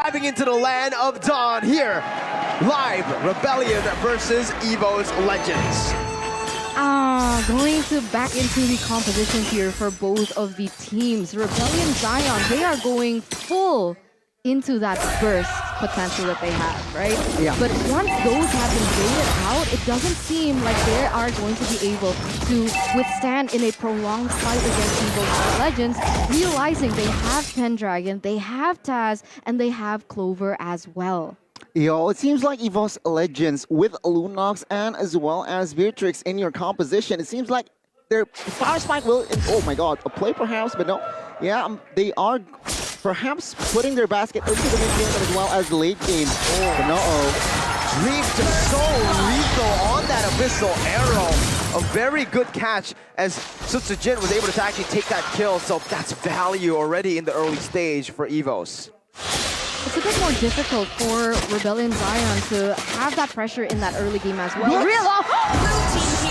diving into the land of Dawn here. Live Rebellion versus EVOS Legends. Going back into the composition here for both of the teams. Rebellion Zion, they are going full into that burst potential that they have, right? Yeah. But once those have been baited out, it doesn't seem like they are going to be able to withstand in a prolonged fight against EVOS Legends, realizing they have Pendragon, they have Taz, and they have Clover as well. Yo, it seems like EVOS Legends with Lunox and as well as Beatrix in your composition, it seems like their Fire Spike will, oh my god, a play perhaps, but no. Yeah, they are perhaps putting their basket into the mid game as well as the late game. But no-oh. Dream just so lethal on that Abyssal Arrow. A very good catch as Sutsujin was able to actually take that kill, so that's value already in the early stage for EVOS. It's a bit more difficult for Rebellion Zion to have that pressure in that early game as well.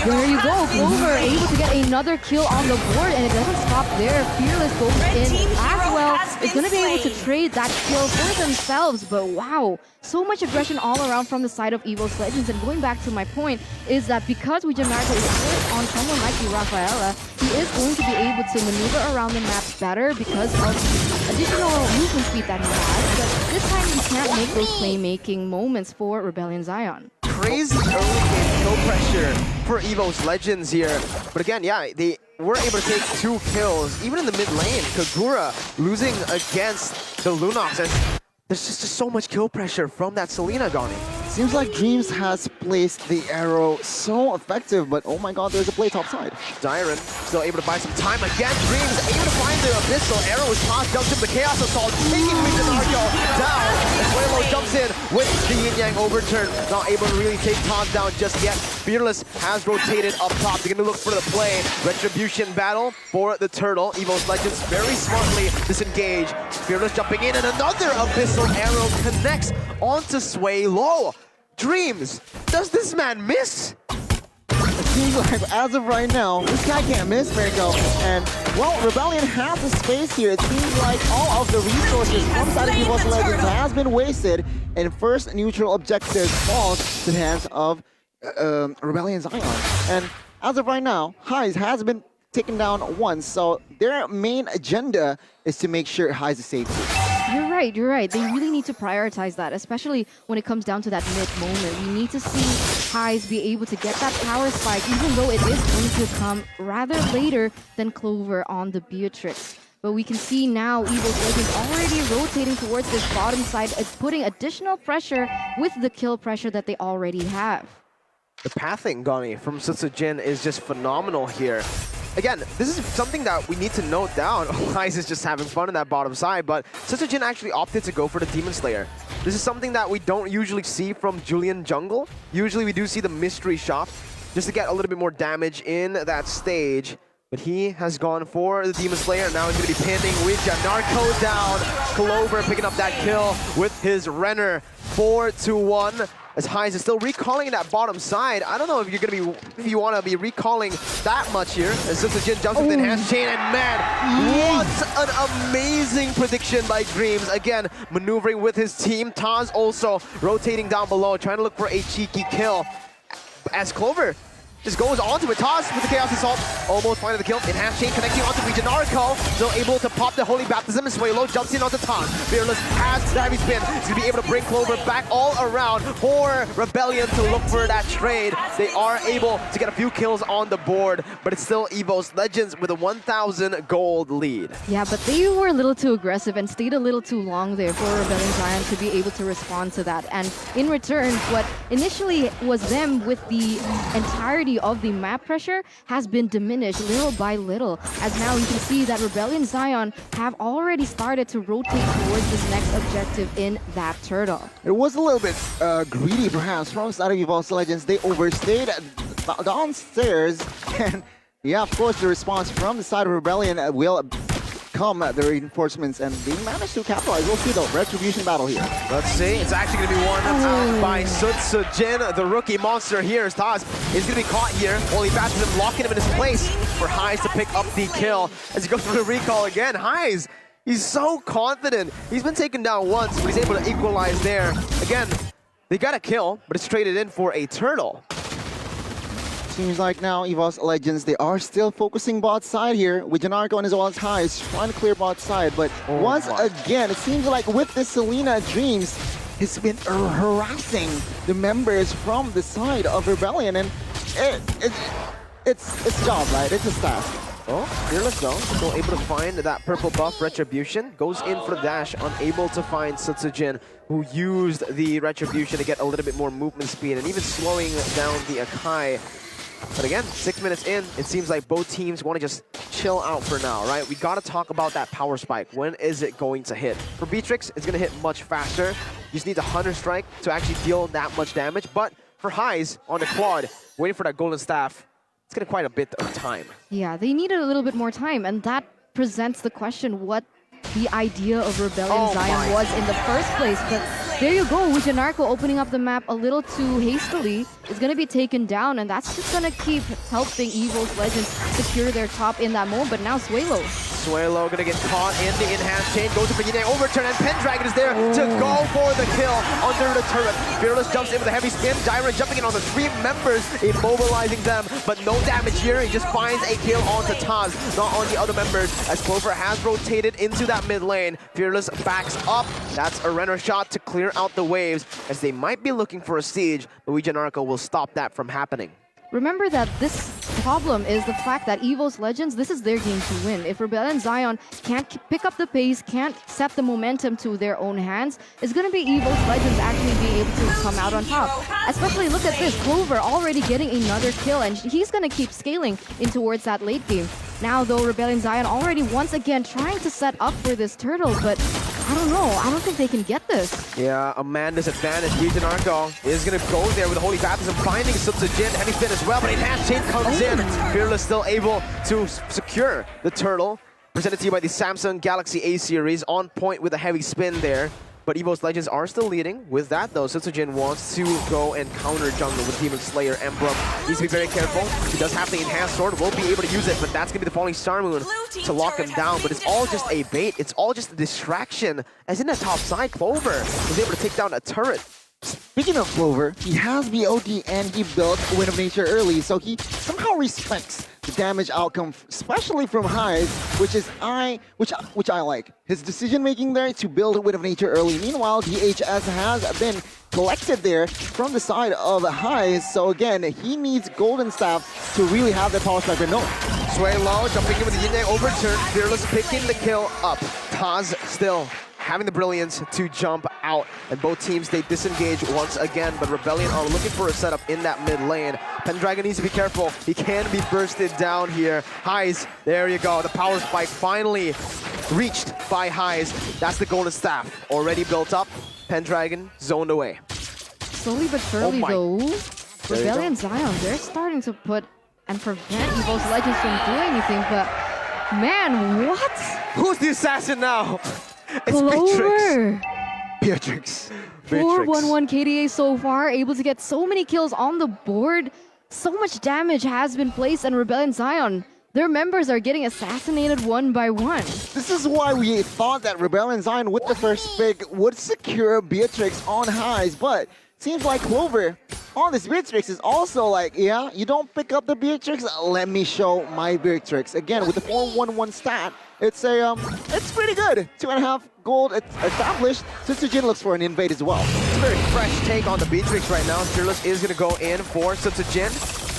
There you go, Clover able to get another kill on the board, and it doesn't stop there. Fearless goes in as well. Is going to be able to trade that kill for themselves, but wow, so much aggression all around from the side of EVOS Legends. And going back to my point is that because Ouija Naruto is put on someone like Rafaela, he is going to be able to maneuver around the map better because of additional movement speed that he has. But this time he can't make those playmaking moments for Rebellion Zion. Crazy early game kill pressure for EVOS Legends here. But again, yeah, they were able to take 2 kills, even in the mid lane. Kagura losing against the Lunox. And there's just so much kill pressure from that Selena, Gani. Seems like Dreams has placed the arrow so effective, but oh my god, there's a play top side. Dyron still able to buy some time again. Dreams able to find the Abyssal Arrow is tossed, jumps in the Chaos Assault, taking Ouija Naruto down. Suelo jumps in with the Yin Yang overturn, not able to really take Taz down just yet. Fearless has rotated up top. They're going to look for the play. Retribution battle for the Turtle. EVOS Legends very smartly disengage. Fearless jumping in, and another Abyssal Arrow connects onto Suelo. Dreams, does this man miss? It seems like as of right now, this guy can't miss, Mariko. And well, Rebellion has the space here. It seems like all of the resources from the side of EVOS Legends has been wasted, and first neutral objective falls to the hands of Rebellion Zion. And as of right now, Highs has been taken down once, so their main agenda is to make sure Highs is safe. You're right. They really need to prioritize that, especially when it comes down to that mid moment. We need to see Highs be able to get that power spike, even though it is going to come rather later than Clover on the Beatrix. But we can see now EVOS Legends already rotating towards this bottom side, putting additional pressure with the kill pressure that they already have. The pathing, Gani, from Sutsujin is just phenomenal here. Again, this is something that we need to note down. Highs is just having fun in that bottom side, but Sutsujin actually opted to go for the Demon Slayer. This is something that we don't usually see from Julian Jungle. Usually we do see the Mystery Shop just to get a little bit more damage in that stage. But he has gone for the Demon Slayer. Now he's going to be pinning Ouija Naruto down. Clover picking up that kill with his Renner. 4-1. As Highs is still recalling that bottom side. I don't know if you're gonna be, if you want to be recalling that much here. As Sutsujin jumps with the enhanced chain, and man, what an amazing prediction by Dreams. Again, maneuvering with his team. Taz also rotating down below, trying to look for a cheeky kill. As Clover just goes onto it. Taz with the Chaos Assault, almost finding the kill. Enhanced chain connecting onto Ouija Naruto. Still able to pop the Holy Baptism, and Suelo jumps in onto Taz. Fearless has the heavy spin. He's going to be able to bring Clover back all around for Rebellion to look for that trade. They are able to get a few kills on the board, but it's still EVOS Legends with a 1,000 gold lead. Yeah, but they were a little too aggressive and stayed a little too long there for Rebellion Zion to be able to respond to that. And in return, what initially was them with the entirety of the map pressure has been diminished little by little, as now you can see that Rebellion Zion have already started to rotate towards this next objective in that Turtle. It was a little bit greedy perhaps from the side of EVOS Legends. They overstayed downstairs, and yeah, of course the response from the side of Rebellion will come the reinforcements, and they managed to capitalize. We'll see the retribution battle here. Let's see. It's actually going to be won out by Sutsujin, the rookie monster here. As Taz is going to be caught here. Holy Baptism locking him in his place for Highs to pick up the kill. As he goes for the recall again, Highs He's so confident. He's been taken down once, but he's able to equalize there. Again, they got a kill, but it's traded in for a turtle. Seems like now EVOS Legends, they are still focusing bot side here. With Janarko on his own high, he's trying to clear bot side. But once again, it seems like with this Selena Dreams, he's been harassing the members from the side of Rebellion. And it's job, right? It's his task. Oh, Fearless though, still able to find that purple buff Retribution. Goes in for the dash, unable to find Sutsujin, who used the Retribution to get a little bit more movement speed and even slowing down the Akai. But again, 6 minutes in, it seems like both teams want to just chill out for now, right? We got to talk about that power spike. When is it going to hit? For Beatrix, it's going to hit much faster. You just need the Hunter Strike to actually deal that much damage. But for Highs on the quad, waiting for that golden staff, it's going to quite a bit of time. Yeah, they needed a little bit more time, and that presents the question what the idea of Rebellion Zion was in the first place. But there you go, Janarko opening up the map a little too hastily is going to be taken down, and that's just going to keep helping EVOS Legends secure their top in that moment. But now Suelo going to get caught in the enhanced chain, goes for Yine overturn, and Pendragon is there to go for the kill under the turret. Fearless jumps in with a heavy spin, Dyron jumping in on the 3 members, immobilizing them, but no damage here. He just finds a kill onto Taz, not on the other members, as Clover has rotated into that mid lane. Fearless backs up. That's a Renner shot to clear out the waves, as they might be looking for a siege, but Janarko will stop that from happening. Remember that this problem is the fact that EVOS Legends, this is their game to win. If Rebellion Zion can't pick up the pace, can't set the momentum to their own hands, it's going to be EVOS Legends actually being able to come out on top. Especially look at this, Clover already getting another kill, and he's going to keep scaling in towards that late game. Now though, Rebellion Zion already once again trying to set up for this turtle, but I don't know. I don't think they can get this. Yeah, a man disadvantage. Janarko is going to go there with the Holy Baptism, finding Sutsujin, heavy spin as well, but enhanced chain comes in. Fearless still able to secure the turtle. Presented to you by the Samsung Galaxy A series, on point with a heavy spin there. But EVOS Legends are still leading. With that though, Sutsujin wants to go and counter jungle with Demon Slayer. Emblem needs to be very careful. He does have the enhanced sword, won't be able to use it, but that's going to be the Falling Star Moon to lock him down. But it's all just a bait. It's all just a distraction. As in the top side, Clover was able to take down a turret. Speaking of Clover, he has BO3 and he built Wind of Nature early, so he somehow respects the damage outcome, especially from Highs, which I like. His decision making there to build Wind of Nature early. Meanwhile, DHS has been collected there from the side of Highs, so again, he needs Golden Staff to really have that power strike, but no. Sway low, jumping in with the Yin overturn. Fearless picking the kill up. Taz still having the brilliance to jump out, and both teams, they disengage once again, but Rebellion are looking for a setup in that mid lane. Pendragon needs to be careful. He can be bursted down here. Highs, there you go. The power spike finally reached by Highs. That's the golden staff already built up. Pendragon zoned away. Slowly but surely though, Rebellion Zion, they're starting to put and prevent EVOS Legends from doing anything, but man, what? Who's the assassin now? It's Clover! Beatrix. 4-1-1 KDA so far, able to get so many kills on the board. So much damage has been placed, and Rebellion Zion, their members are getting assassinated one by one. This is why we thought that Rebellion Zion with the first pick would secure Beatrix on Highs, but seems like Clover on this Beatrix is also like, yeah, you don't pick up the Beatrix, let me show my Beatrix. Again, with the 4-1-1 stat, it's pretty good. 2.5 gold established. Sutsujin looks for an invade as well. It's a very fresh take on the Beatrix right now. Fearless is going to go in for Sutsujin,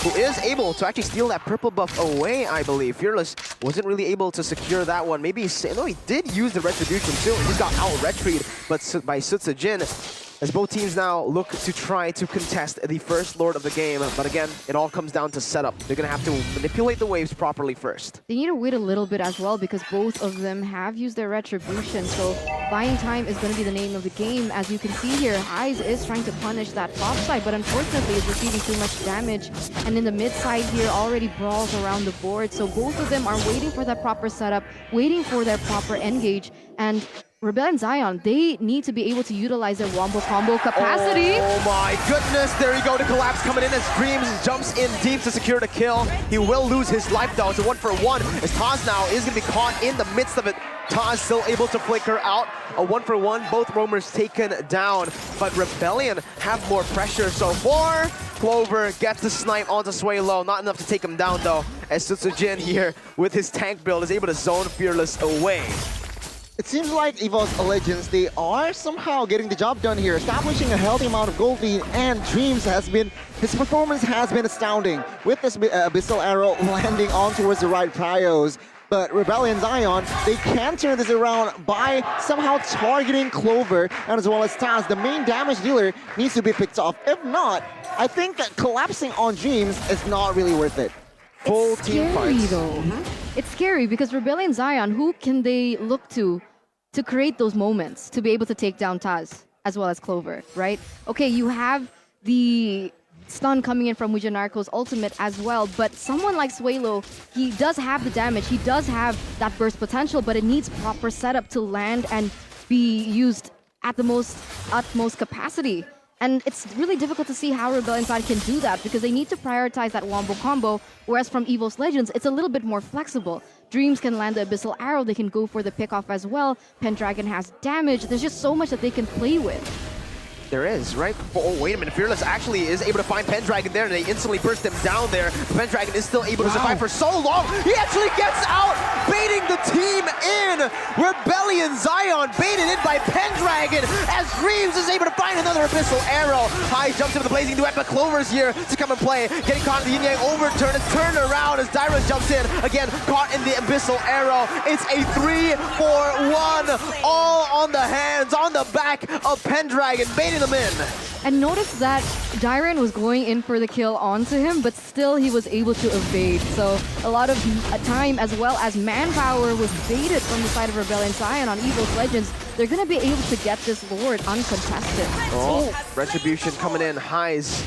who is able to actually steal that purple buff away, I believe. Fearless wasn't really able to secure that one. Maybe, no, he did use the Retribution too. He just got out-retried by Sutsujin. As both teams now look to try to contest the first Lord of the game. But again, it all comes down to setup. They're going to have to manipulate the waves properly first. They need to wait a little bit as well, because both of them have used their Retribution. So buying time is going to be the name of the game. As you can see here, Highs is trying to punish that top side, but unfortunately is receiving too much damage. And in the mid side here, already brawls around the board. So both of them are waiting for that proper setup, waiting for their proper engage. And Rebellion Zion, they need to be able to utilize their wombo combo capacity. Oh my goodness, there you go, the collapse coming in as Dreams jumps in deep to secure the kill. He will lose his life though, it's a 1-for-1 as Taz now is going to be caught in the midst of it. Taz still able to flicker out, a 1-for-1, both roamers taken down, but Rebellion have more pressure so far. Clover gets the snipe onto Suelo, not enough to take him down though, as Sutsujin here with his tank build is able to zone Fearless away. It seems like EVOS Legends, they are somehow getting the job done here, establishing a healthy amount of gold lead, and Dreams his performance has been astounding with this Abyssal Arrow landing on towards the right prios. But Rebellion Zion, they can turn this around by somehow targeting Clover and as well as Taz. The main damage dealer needs to be picked off. If not, I think that collapsing on Dreams is not really worth it. Full It's team scary fights. though. It's scary because Rebellion Zion, who can they look to create those moments to be able to take down Taz as well as Clover, right? Okay, you have the stun coming in from Wijanarko's ultimate as well, but someone like Suelo, he does have the damage, he does have that burst potential, but it needs proper setup to land and be used at the utmost capacity. And it's really difficult to see how Rebellion Side can do that because they need to prioritize that wombo combo, whereas from EVOS Legends, it's a little bit more flexible. Dreams can land the Abyssal Arrow, they can go for the pickoff as well. Pendragon has damage, there's just so much that they can play with. There is, right? Oh, wait a minute. Fearless actually is able to find Pendragon there, and they instantly burst him down there. Pendragon is still able to survive for so long. He actually gets out, baiting the team in. Rebellion Zion baited in by Pendragon as Dreams is able to find another Abyssal Arrow. High jumps into the Blazing Duet, but Clover's here to come and play. Getting caught in the yin-yang overturn. It's turned around as Dyra jumps in. Again, caught in the Abyssal Arrow. It's a 3-for-1. All on the hands, on the back of Pendragon, baiting them in. And notice that Dyran was going in for the kill onto him, but still he was able to evade. So a lot of time as well as manpower was baited from the side of Rebellion Zion on EVOS Legends. They're going to be able to get this Lord uncontested. Oh, Retribution coming in. Highs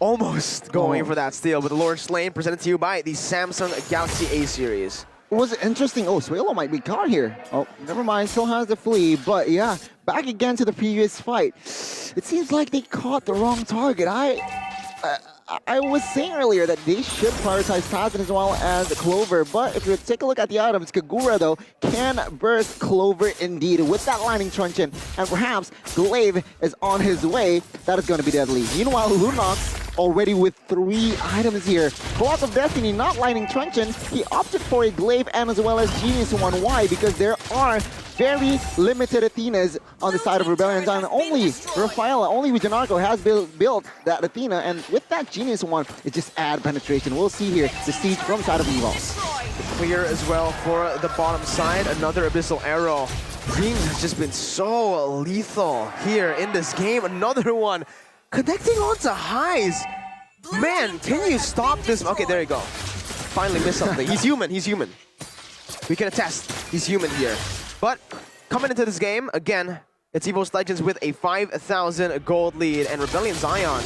almost going for that steal, but the Lord slain presented to you by the Samsung Galaxy A series. It was interesting. Oh, Suelo might be caught here. Oh, never mind. Still has the flee. But yeah, back again to the previous fight. It seems like they caught the wrong target. I was saying earlier that they should prioritize Taz as well as Clover, but if you take a look at the items, Kagura though can burst Clover indeed with that lightning truncheon, and perhaps Glaive is on his way. That is going to be deadly. Meanwhile, Lunox already with 3 items here. Clock of Destiny, not lightning truncheon. He opted for a Glaive and as well as Genius One. Why? Because there are very limited Athenas on the side of Rebellion Zion. Only Rafaela, only Wijanarko has built that Athena, and with that Genius One, it just adds penetration. We'll see here the siege from side of EVOS. Clear as well for the bottom side. Another Abyssal Arrow. Dreams has just been so lethal here in this game. Another one connecting onto Highs. Man, can you stop this? Okay, there you go. Finally missed something. He's human, he's human. We can attest, he's human here. But coming into this game, again, it's EVOS Legends with a 5,000 gold lead, and Rebellion Zion,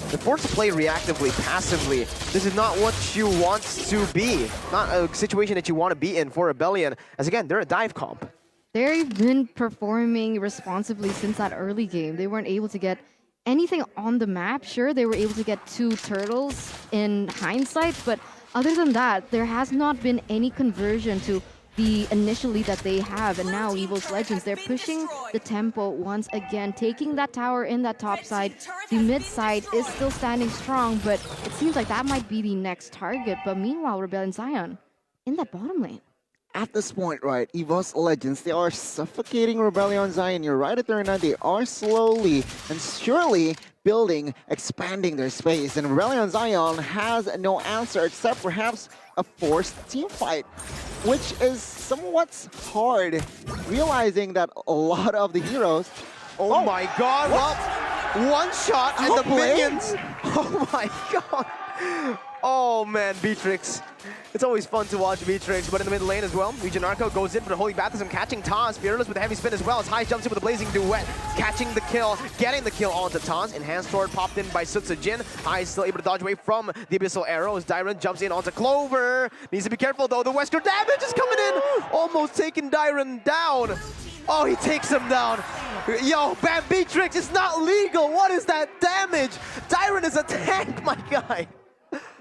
they're forced to play reactively, passively. This is not what you want to be. Not a situation that you want to be in for Rebellion, as again, they're a dive comp. They've been performing responsibly since that early game. They weren't able to get anything on the map. Sure, they were able to get 2 turtles in hindsight, but other than that, there has not been any conversion to the initial lead that they have. And now EVOS Legends, they're pushing the tempo once again, taking that tower in that top side. The mid side is still standing strong, but it seems like that might be the next target. But meanwhile, Rebellion Zion in that bottom lane. At this point, right, EVOS Legends, they are suffocating Rebellion Zion. You're right at 39. They are slowly and surely building, expanding their space. And Rebellion Zion has no answer except perhaps a forced team fight, which is somewhat hard, realizing that a lot of the heroes... Oh my god, well, one shot and the minions. Oh my god. Oh man, Beatrix. It's always fun to watch Beatrix, but in the mid lane as well, Wijanarko goes in for the Holy Baptism, catching Taz. Fearless with a heavy spin as well as High jumps in with a Blazing Duet, catching the kill, getting the kill onto Taz. Enhanced Sword popped in by Sutsujin. High is still able to dodge away from the Abyssal Arrow as Dyran jumps in onto Clover. Needs to be careful though, the Wesker damage is coming in! Almost taking Dyran down. Oh, he takes him down. Yo, Bambitrix, it's not legal. What is that damage? Dyron is a tank, my guy.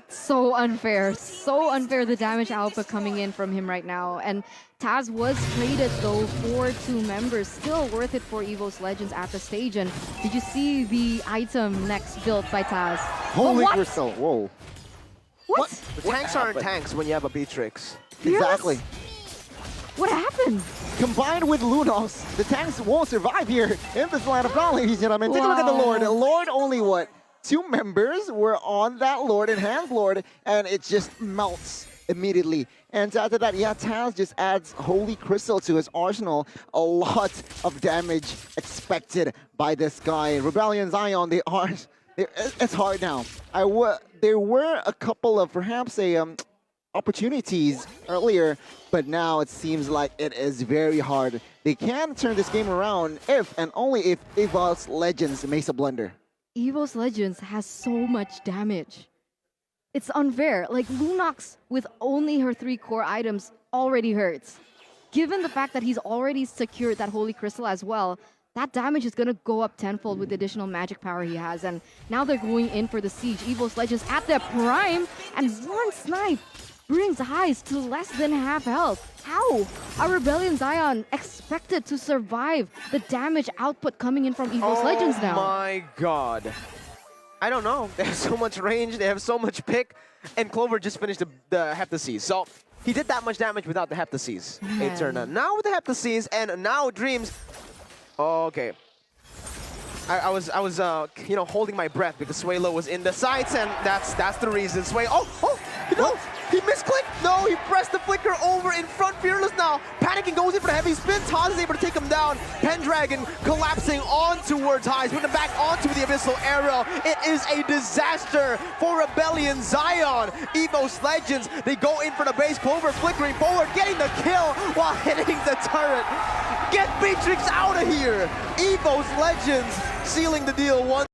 So unfair the damage output coming in from him right now. And Taz was traded though for 2 members, still worth it for EVOS Legends at the stage. And did you see the item next built by Taz? Holy crystal, whoa. What? The tanks aren't tanks when you have a Beatrix. Exactly. What happened? Combined with Lunox, the tanks won't survive here in this land of battle, ladies and gentlemen. Take a look at the Lord. The Lord only what? 2 members were on that Lord, Enhanced Lord, and it just melts immediately. And after that, yeah, Taz just adds Holy Crystal to his arsenal. A lot of damage expected by this guy. Rebellion Zion, it's hard now. There were a couple of perhaps opportunities earlier, but now it seems like it is very hard. They can turn this game around if and only if EVOS Legends makes a blunder. EVOS Legends has so much damage. It's unfair. Like, Lunox with only her 3 core items already hurts. Given the fact that he's already secured that Holy Crystal as well, that damage is going to go up tenfold with the additional magic power he has. And now they're going in for the siege. EVOS Legends at their prime, and 1 snipe brings Highs to less than half health. How are Rebellion Zion expected to survive the damage output coming in from EVOS Legends now? Oh my god. I don't know. They have so much range, they have so much pick, and Clover just finished the Heptaseas. So he did that much damage without the Heptaseas. Eterna. Now with the Heptaseas, and now Dreams. Oh, okay. I was you know, holding my breath because Swaylo was in the sights, and that's the reason. No, he misclicked. No, he pressed the flicker over in front. Fearless now panicking, goes in for the heavy spin. Taz is able to take him down. Pendragon collapsing on towards Highs, putting him back onto the Abyssal Arrow. It is a disaster for Rebellion Zion. EVOS Legends, they go in for the base. Clover flickering forward, getting the kill while hitting the turret. Get Beatrix out of here. EVOS Legends sealing the deal 1.